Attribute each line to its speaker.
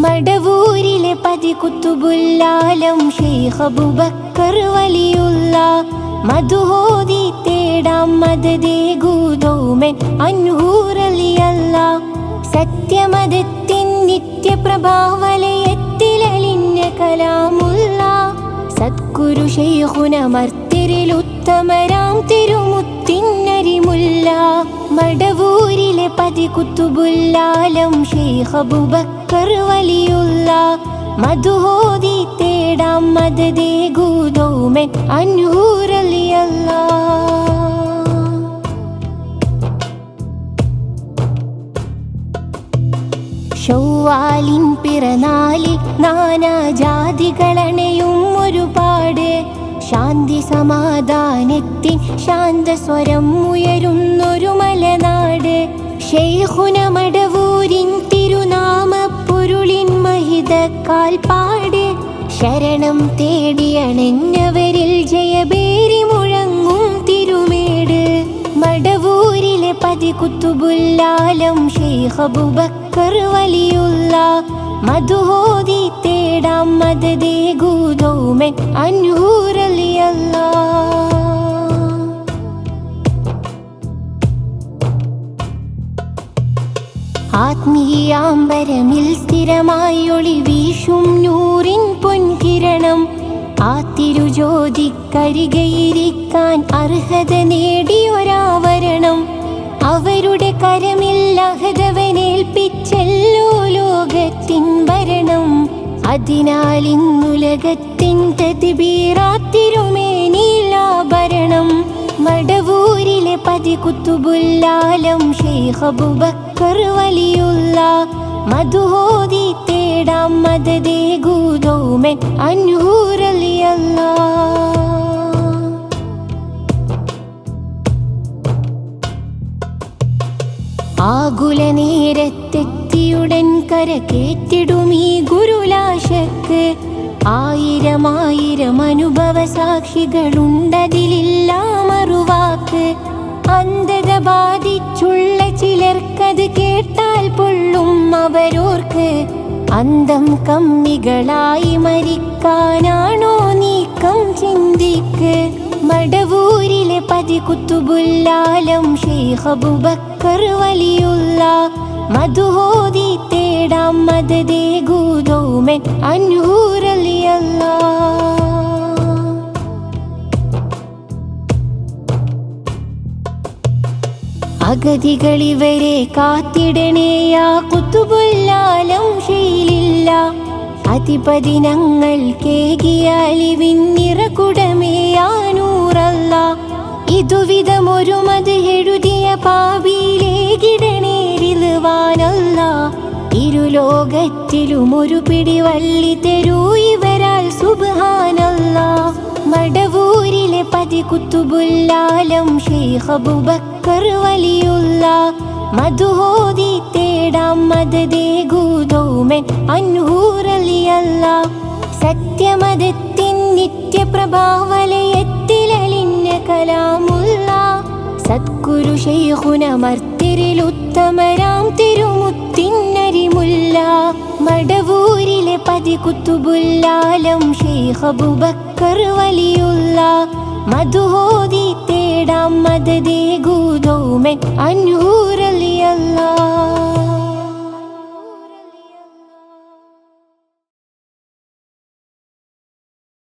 Speaker 1: മടവൂരിലെ പതി കുത്തുബുല്ലാലം ശൈഖ് അബൂബക്കർ വലിയുള്ള മധുഹോദി തേടാം മദദേകൂതോമൻ അൻഹൂറലിയല്ല സത്യമതത്തിൻ നിത്യപ്രഭാവലയത്തിലലിഞ്ഞ കലാമുള്ള സദ്ഗുരു ശൈഖുന മർത്തിരിൽ ഉത്തമരാം തിരുമുത്തിന്നരിമുല്ല മടവൂരിലെ പതി കുത്തുബുല്ലാലം ശൈഖ് അബൂബക്കർ വലിയുള്ള മധുഹോദി തേടാം മദദേകൂതോമൻ അൻഹൂറലിയല്ല. ശൗവാലിൻ പിറന്നാളിൽ നാനാജാതികളണയും ഒരുപാട് ശാന്തി സമാധാനത്തിൻ ശാന്തസ്വരം ഉയരുന്നൊരു മലനാട് ശൈഖുന മടവൂരിൻ തിരുനാമ പൊരുളിൻ മഹിത കാൽപ്പാട് ശരണം തേടിയണഞ്ഞവരിൽ ജയബേരി മുഴങ്ങും തിരുമേട് മടവൂരിലെ പതി കുത്തുബുല്ലാലം ശൈഖ് അബൂബക്കർ വലിയുള്ള മധുഹോദി തേടാം മദദേകൂതോമൻ അൻഹൂറലിയല്ല. ആത്മീയാംബരമിൽ സ്ഥിരമായി ഒളി വീശും നൂറിൻ പൊൻകിരണം ആ തിരുജ്യോതിക്കരികയിരിക്കാൻ അർഹത നേടിയൊരാവരണം അവരുടെ കരമിൽ അഹദവനേൽപ്പിച്ചല്ലോ ലോകത്തിൻ ഭരണം അതിനാൽ ഇന്നുലകത്തിൻ തദ്ബീറാത്തിരുമേനീലാഭരണം മടവൂരിലെ പതി കുത്തുബുല്ലാലം ശൈഖ് അബൂബക്കർ വലിയുള്ള മധുഹോദി തേടാം മദദേകൂതോമൻ അൻഹൂറലിയല്ല. ആകുല നേരത്തെത്തിയുടൻ കരകേറ്റിടുമീ ഗുരുലാശക്ക് ആയിരമായിരം അനുഭവ സാക്ഷികളുണ്ടതിലില്ല മറുവാക്ക് അന്ധത ബാധിച്ചുള്ള ചിലർക്കത് കേട്ടാൽ പൊള്ളും അവരോർക്ക് അന്തം കമ്മികളായി മരിക്കാനാണോ നീക്കം ചിന്തിക്ക് മടവൂരിലെ പതി കുത്തുബുല്ലാലം ശൈഖ് അബൂബക്കർ വലിയുള്ള മധുഹോദി തേടാം മദദേകൂതോമൻ അൻഹൂറലിയല്ല. അഗതികളിവരെ കാത്തിടണേ യാ കുത്തുബുല്ലാലം ശൈലില്ല അധിപതി ഞങ്ങൾ കേകിയാലിവിന്നിറകുടമേയാനൂറല്ല ഇതുവിധമൊരു മത് എഴുതിയ പാപിയിലേകിടണേരിലുവാനല്ല ഇരുലോകത്തിലും ഒരു പിടിവള്ളി തരൂ ഇവരാൽ സുബ്ഹാനല്ല മടവൂരിലെ പതി കുത്തുബുല്ലാലം ശൈഖ് അബൂബക്കർ വലിയുള്ള മധുഹോദി തേടാം മദദേകൂതോമൻ അൻഹൂറലിയല്ല സത്യമതത്തിൻ നിത്യപ്രഭാവലയത്തിലലിഞ്ഞ കലാമുള്ള സദ്ഗുരു ശൈഖുന മർത്തിരിൽ ഉത്തമരാം തിരുമുത്തിന്നരിമുല്ല മടവൂരിലെ പതി കുത്തുബുല്ലാലം ശൈഖ് അബൂബക്കർ വലിയുള്ള മധുഹോദി തേടാം മദദേകൂതോമൻ അൻഹൂറലിയല്ല.